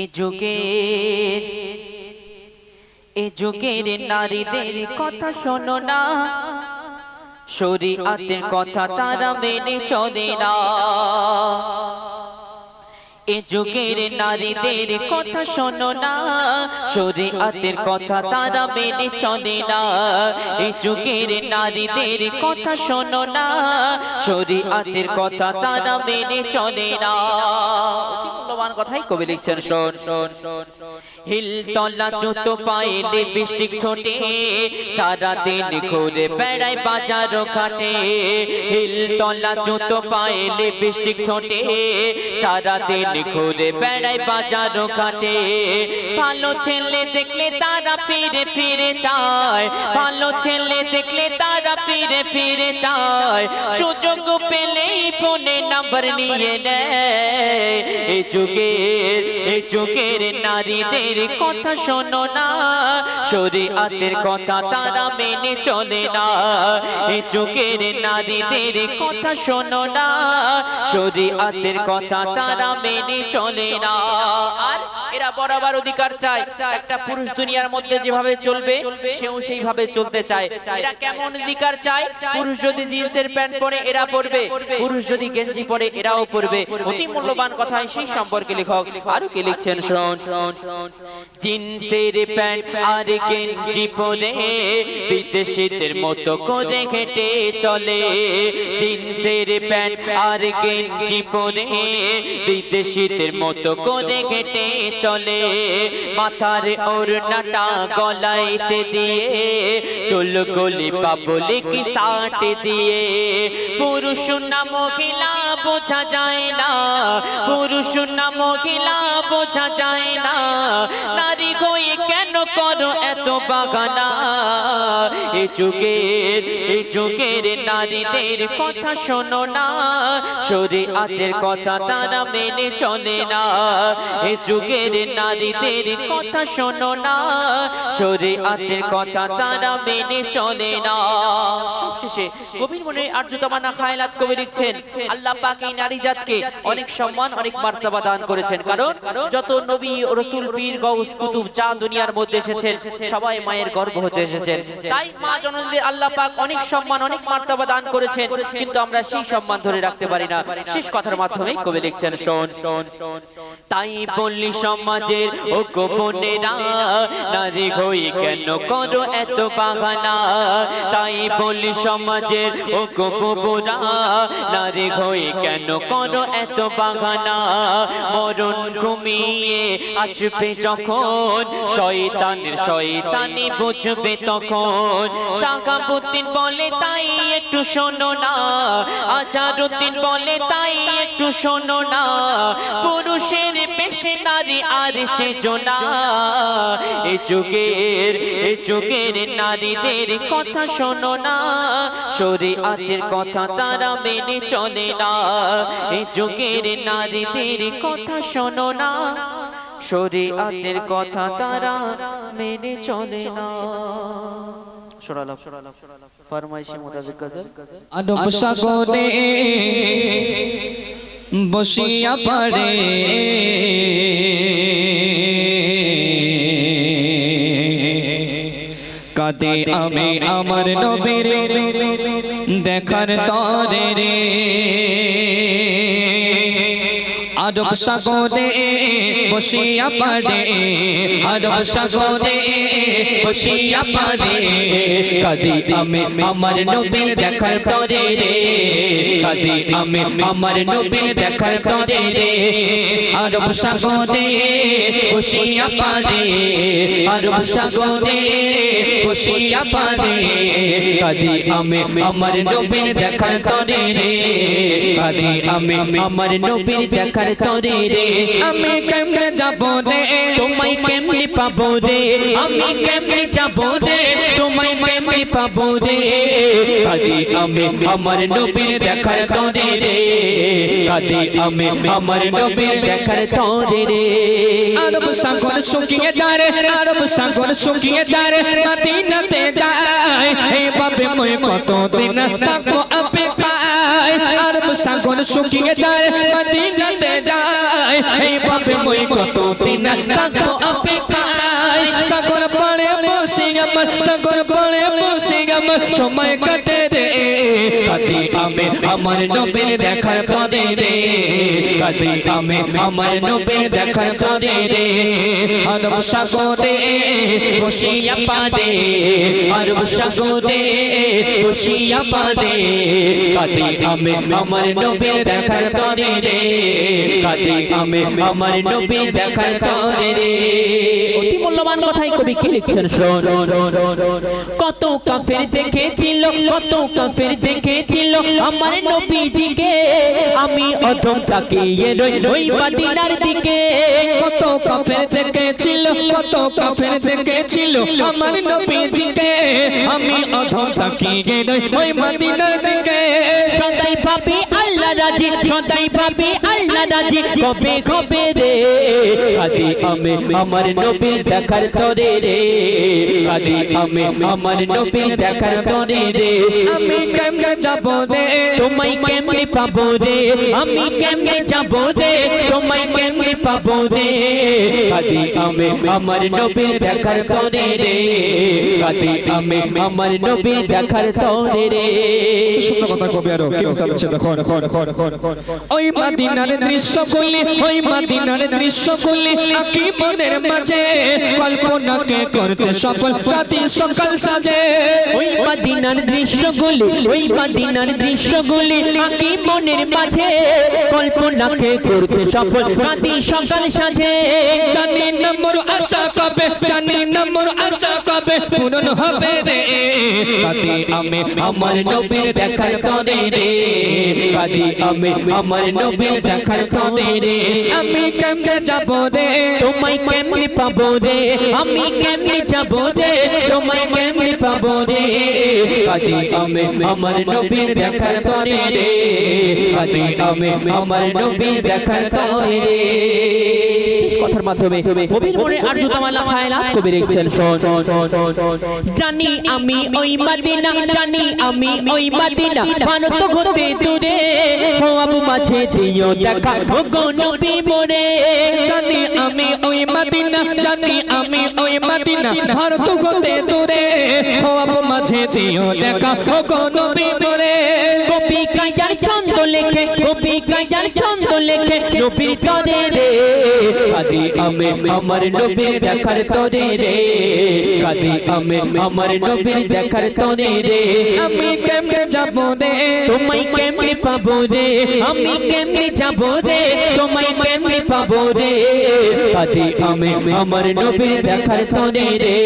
এ যুগের নারীদের কথা শোনো না, শরীয়তের কথা তারা মেনে চলে না। এ যুগের নারীদের কথা শোনো না, শরীয়তের কথা তারা মেনে চলে না। এ যুগের নারীদের কথা শোনো না, শরীয়তের কথা তারা মেনে চলে না। মূল্যবান কথাই কবি লিখছেন, শোন শোন শোন। হিল তলা জুতো পায়ে লিপস্টিক ঠোঁটে, সারা দিন ঘুরে বেড়ায় বাজার ঘাটে। হিল তলা জুতো পায়ে লিপস্টিক ঠোঁটে, সারা দিন ঘুরে বেড়ায় বাজার ঘাটে। ভালো ছেলে দেখলে তারা ফিরে ফিরে চায়, ভালো ছেলে দেখলে তারা ফিরে ফিরে চায়। সুযোগ পেলেই ফোনে নাম্বার নিয়ে নেয়। এ যুগের নারীদের কথা শোনো না, শরীয়তের কথা তারা মেনে চলে না। এ যুগের নারীদের কথা শোনো না, শরীয়তের কথা তারা মেনে চলে না। আর এরা বরাবর অধিকার চায়, একটা পুরুষ দুনিয়ার মধ্যে যেভাবে চলবে সেও সেইভাবে চলতে চায়। এরা কেমন অধিকার চায়? পুরুষ যদি জিন্সের প্যান্ট পরে এরা পরবে, পুরুষ যদি গেঞ্জি পরে এরাও পরবে। অতি মূল্যবান কথা, সেই সম্পর্কে লেখক আরো কি লিখছেন, শোন। জিন্সের প্যান্ট আর গেঞ্জি পরে বিদেশিদের মতো করে হেঁটে চলে। জিন্সের প্যান্ট আর গেঞ্জি পরে বিদেশিদের মতো করে হেঁটে চলে। মাথার ওড়নাটা গলাইতে দিয়ে, চুল গলি পাবলিক সাট দিয়ে। পুরুষ না মহিলা বোঝা যায় না, পুরুষ না মহিলা বোঝা যায় না। নারী হয়ে কেন করো এত বাগানা? এ যুগের নারীদের কথা শোনো না, শরীয়তের কথা তারা মেনে চলে না। এ যুগের নারীদের কথা শোনো না, শরীয়তের কথা তারা মেনে চলে না। সবশেষে গভীর মনে আর্যতমানা খায়লাত কবি লিখছেন, আল্লাহ পাক এই নারী জাতকে অনেক সম্মান অনেক মর্যাদা দান করেছেন। কারণ যত নবী রাসূল পীর গাউস কুতুব যা দুনিয়ার মধ্যে এসেছেন সবাই মায়ের গর্ভ হতে এসেছেন। তাই মা জননীদের আল্লাহ পাক অনেক সম্মান অনেক মর্যাদা দান করেছেন, কিন্তু আমরা সেই সম্মান ধরে রাখতে পারি না। শেষ কথার মাধ্যমে কবি লিখছেন, শোন। তাই বললি সমাজের ও গোপনেরা, নারী হয়ে কেন করো এত বাগানা? তাই বললি সমাজের ও গোপনেরা, নারী হয়ে কেন করো এত বাগানা? মরণ ঘুমিয়ে আসবে যখন, শয়তানি বুঝবে তখন। শাহাবুদ্দিন বলে তাই একটু শোনো না, আজহারউদ্দিন বলে তাই একটু শোনো না। পুরুষের পেশে নারী আর সেজনা। এ যুগের নারীদের কথা শোনো না, শরীয়তের কথা তারা মেনে চলে না। এ যুগের নারীদের কথা শোনো না, শরীয়তের কথা তারা মেনে চলে না। ফরমাইশে মোতাবেক গজল। আদব সাগরে বসিয়া পড়ে, কাঁদে আমি আমার নবীর দেখার তরে রে। আরব সাগরে বসিয়া পড়ে, আরব সাগরে বসিয়া পড়ে, কাঁদি আমি আমার নবীর দেখার তরে রে। কাঁদি আমি আমার নবীর দেখার তরে রে। আরব সাগরে বসিয়া পড়ে, আরব সাগরে বসিয়া পড়ে, কাঁদি আমি আমার নবীর দেখার তরে রে। কাঁদি আমি আমার নবীর দেখার তরে রে। আমি কেমনে যাব রে তোমায় কেমনে পাবো রে, আমি কেমনে যাব রে তোমায় কেমনে পাবো রে। কাঁদি আমি আমার নবীর দেখার তরে রে। কাঁদি আমি আমার নবীর দেখার তরে রে। আরব সাগর শুকিয়ে যায় রে, আরব সাগর শুকিয়ে যায় রে, মদিনাতে যায় এইভাবে মই কতদিন থাকবো অপেক্ষায়। আরব সাগর শুকিয়ে যায় মদিনাতে যায় এইভাবে মই কতদিন মদিনার থাকবো অপেক্ষায় সাগর পাড়ে বসে আমার সাগর পাড়ে বসে আমার সময় কাটে রে কাঁদি আমি আমার নবীর দেখার পরে রে কাঁদি আমি আমার নবীর দেখার পরে রে আরব সাগরে বসিয়া পারে আরব সাগরে বসিয়া পারে কাঁদি আমি আমার নবীর দেখার পরে রে কাঁদি আমি আমার নবীর দেখার পরে রে অতি মূল্যবান কথাই কবি কি লিখছেন শোন কত কাফের দেখেছিল কত কাফের দেখেছিল আমার নবীজিকে আমি অধম তাকিয়ে রই ওই মদিনার দিকে কত কাফের দেখেছিল কত কাফের দেখেছিল আমার নবীজিকে আমি অধম তাকিয়ে রই ওই মদিনার দিকে সদাই ভাবি আল্লাহ রাজি সদাই ভাবি আল্লাহ রাজি কবে কবে রে কাঁদি আমি আমার নবীর দেখার তরে রে কাঁদি আমি আমার নবীর দেখার তরে রে আমি কেমনে যাব রে তোমায় কেমনে পাবো রে আমি কেমনে যাব রে তোমায় কেমনে পাবো রে কাঁদি আমি আমার নবীর দেখার তরে রে কাঁদি আমি আমার নবীর দেখার তরে রে সুন্দর কথা কবি আরো কি বলছে দেখো ওই মদিনার দৃশ্যগুলি ওই মদিনার দৃশ্যগুলি আকি মনের মাঝে কল্পনাকে করতে সফল রাতি সকাল সাজে ওই মদিনার দৃশ্যগুলি ওই মদিনার দৃশ্যগুলি আকি মনের মাঝে কল্পনাকে করতে সফল রাতি সকাল সাজে জানি না মোর আশা কবে জানি না মোর আশা কবে পূরণ হবে রে কাঁদি আমি আমার নবীর দেখার তরে রে কাঁদি আমি আমার নবীর দেখার তরে রে আমি কেমনে যাব রে তোমায় কেমনে পাবো রে আমি কেমনে যাব রে তোমায় কেমনে পাবো রে কাঁদি আমি আমার নবীর দেখার তরে রে কাঁদি আমি আমার নবীর দেখার তরে রে শেষ কথার মাধ্যমে কবির মনে আরজুতামালা ফায়লা কবি লিখছেন শোন জানি আমি ওই মদিনা জানি আমি ওই মদিনা ভারত হতে দূরে হওয়াব মাঝে দিও দেখা ও গো নবী মোরে জানি আমি ওই মদিনা জানি আমি ওই মদিনা ভারত হতে দূরে হওয়াব মাঝে দিও দেখা ও গো নবী মোরে কবি কাইজার ছন্দ লেখে কবি কাইজার ছন্দ লেখে নবীর তরে রে কাঁদি আমি আমার নবীর দেখার তরে রে কাঁদি আমি আমার নবীর দেখার তরে রে আমি কেমনে যাব রে তোমায় কেমনে পাবো রে আমি কেমনে যাব রে তোমায় কেমনে পাবো রে কাঁদি আমি আমার নবীর দেখার তরে রে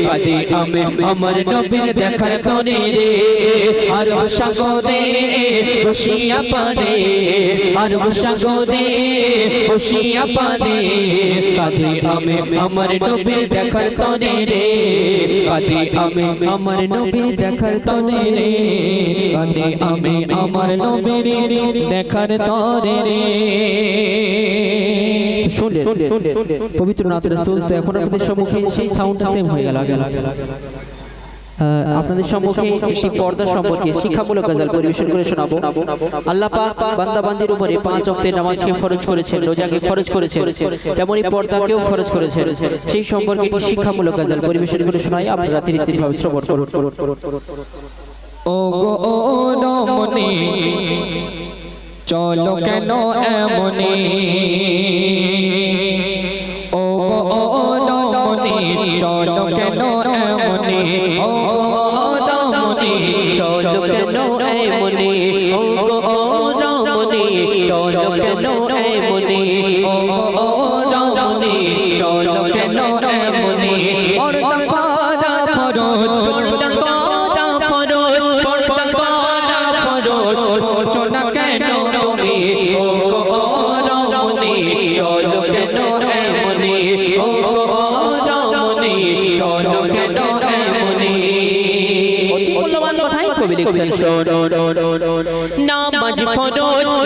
কাঁদি আমি আমার নবীর দেখার তরে রে আরব সাগরে বসিয়া পারে আরব সাগরে বসিয়া পারে কাঁদি আমি আমার নবীর দেখার তরে রে কাঁদি আমি আমার নবীর দেখার তরে রে কাঁদি আমি আমার নবীর দেখার তরে রে শুনলেন পবিত্র নাত রাসূল তো এখন আপনাদের সম্মুখে সেই সাউন্ডটা সেম হয়ে গেল আপনাদের সম্মুখে সেই পর্দা সম্পর্কে শিক্ষামূলক গজল পরিবেশন করে শোনাবো আল্লাহ পাক বান্দা বান্দির উপরে 5 ওয়াক্তের নামাজকে ফরজ করেছেন রোজাকে ফরজ করেছেন তেমনি পর্দাকেও ফরজ করেছেন সেই সম্পর্কে একটি শিক্ষামূলক গজল পরিবেশন করে শোনাই আপনারা ধীরে ধীরে ভাবে শ্রবণ করুন ও গো রমণী চলো কেন এমনি ও গো রমণী চলো কেন এমনি ও গো রমণী চলো কেন এমনি ও গো রমণী চলো কেন এমনি ও গো রমণী চলো কেন এমনি পর্দা করা ফরজ পর্দা করা ফরজ পর্দা করা ফরজ বোঝো না কেন তুমি ও গো রমণী চলো কেন এমনি ও গো রমণী চলো কেন এমনি অতি মূল্যবান কথাই কবি লিখছেন শোন নামাজ ফরজ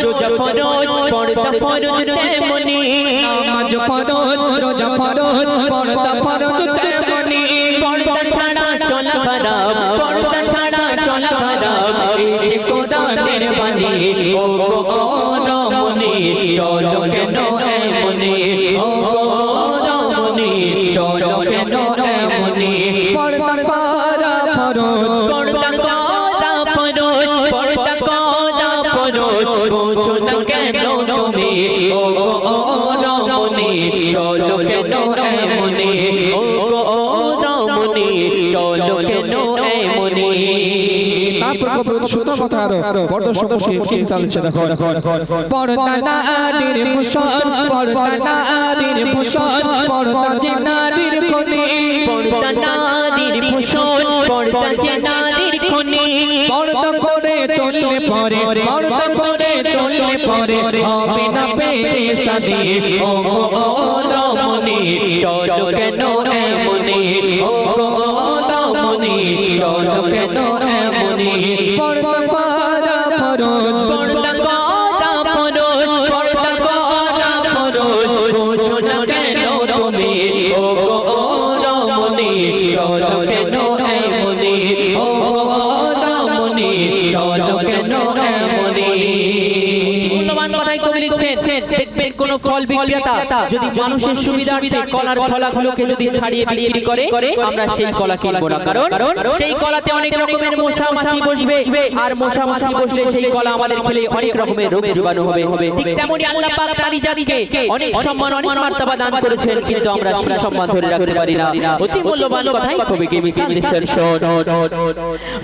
রোজা ফরজ পর্দা ফরজ তেমনি নামাজ ফরজ রোজা ফরজ পর্দা ফরজ তেমনি পর্দা ছাড়া চলা হারাম পর্দা ছাড়া চলা হারাম এই যে কোরআনের বাণী ও গো রমণী চলো কেন এমনি ও গো রমণী চলো কেন এমনি ও গো ও রমণী চলো কেন এমনি তারপর কবর ছোট কথা আরো বড় ছোট কি চালছে দেখো পর্দা নারীর ভূষণ পর্দা নারীর ভূষণ পর্দা যে নারীর কোণে পর্দা নারীর ভূষণ পর্দা যে নারীর কোণে পর্দা করে চললে পরে পর্দা করে চললে পরে হবে না পেরেশানি ও গো ও রমণী চলো কেন এমনি ও গো ও রমণী চলো কেন এমনি পর্দা করা ফরজ পর্দা করা ফরজ পর্দা করা ফরজ বোঝো না কেন তুমি ও গো ও রমণী চলো কেন এমনি ও গো ও রমণী চলো কেন এমনি মূল্যবান কথাই কবি লিখছেন দেখবেন কোন ফল বিক্রেতা যদি মানুষের সুবিধার্থে কলার ফলাগুলোকে যদি ছাড়িয়ে বিক্রি করে আমরা সেই কলা কিনবো না কারণ সেই কলাতে অনেক রকমের মশা মাছি বসবে আর মশা মাছি বসলে সেই কলা আমাদের খেলে অনেক রকমের রোগ জীবাণু হবে ঠিক তেমনি আল্লাহ পাক নারী জাতিকে অনেক সম্মান অনেক মার্তবা দান করেছেন কিন্তু আমরা সেই সম্মান ধরে রাখতে পারি না অতি মূল্যবান কথাই কবিকে মিশিয়ে দিচ্ছেন শোন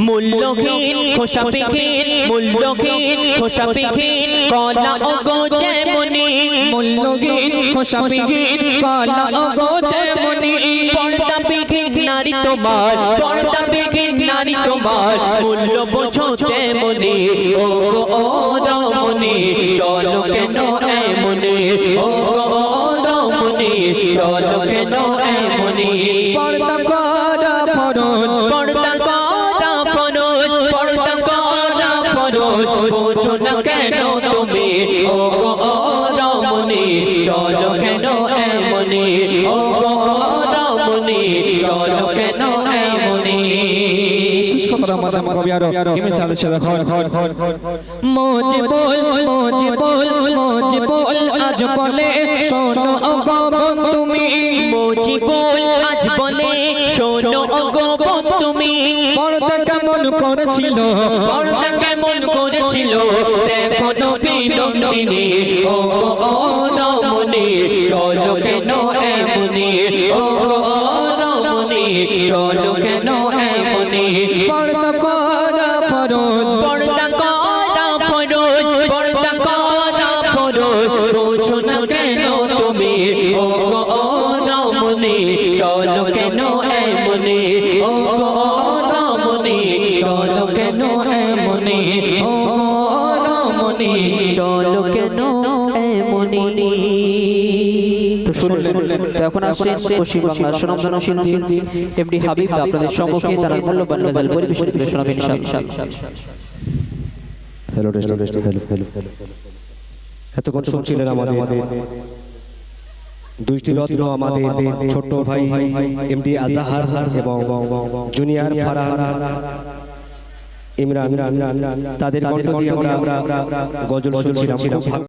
মূল্যহীন খোসাপিহীন মূল্যহীন খোসাপিহীন কলা ও গো যেমনি মূল্যহীন খোসাপিহীন কলা ও গো যেমনি পর্দা বিহীন নারী তোমার পর্দা বিহীন নারী তোমার মূল্য বোঝো তেমনি ও গো ও রমণী চলো কেন এমনি ও গো ও রমণী চলো কেন এমনি পর্দা করা ফরজ পর্দা করা ফরজ পর্দা করা ফরজ বোঝো না কেন তুমি ও গো ও রমণী চলো কেন এমনি ও গো ও রমণী চলো কেন এমনি শেষ কথা মাদাম কবি আরো কি চালছে দেখো মোজে বল আজ বলে শোনো ও গো তুমি মোজি বল আজ বলে শোনো ও গো তুমি পর্দা কেমন করেছিল পর্দা কেমন করেছিল দেখো নবী নন্দিনী ও গো ও রমণী চলো কেন এমনি ও গো ও রমণী চলো কেন এমনি পর্দা করা ফরজ পর্দা করা ফরজ পর্দা করা ফরজ বোঝো না কেন তুমি ও গো ও রমণী চলো কেন এমনি ও গো ও রমণী চলো কেন এমনি ও গো ও রমণী চলো কেন এমনি তো শুনলেন তো এখন আসছেন পশ্চিম বাংলার সুনামধন্য শিল্পী এমডি হাবিব আপনাদের সম্মুখে তারা মূল্যবান গজল পরিবেশন করে শোনাবেন ইনশাআল্লাহ হ্যালো হ্যালো এতক্ষণ শুনছিলেন আমাদের দুইটি রত্ন আমাদের ছোট ভাই এমডি আজাহার এবং জুনিয়র ফারহান ইমরান তাদের কণ্ঠ দিয়ে আমরা গজল শুনছিলাম খুব ভালো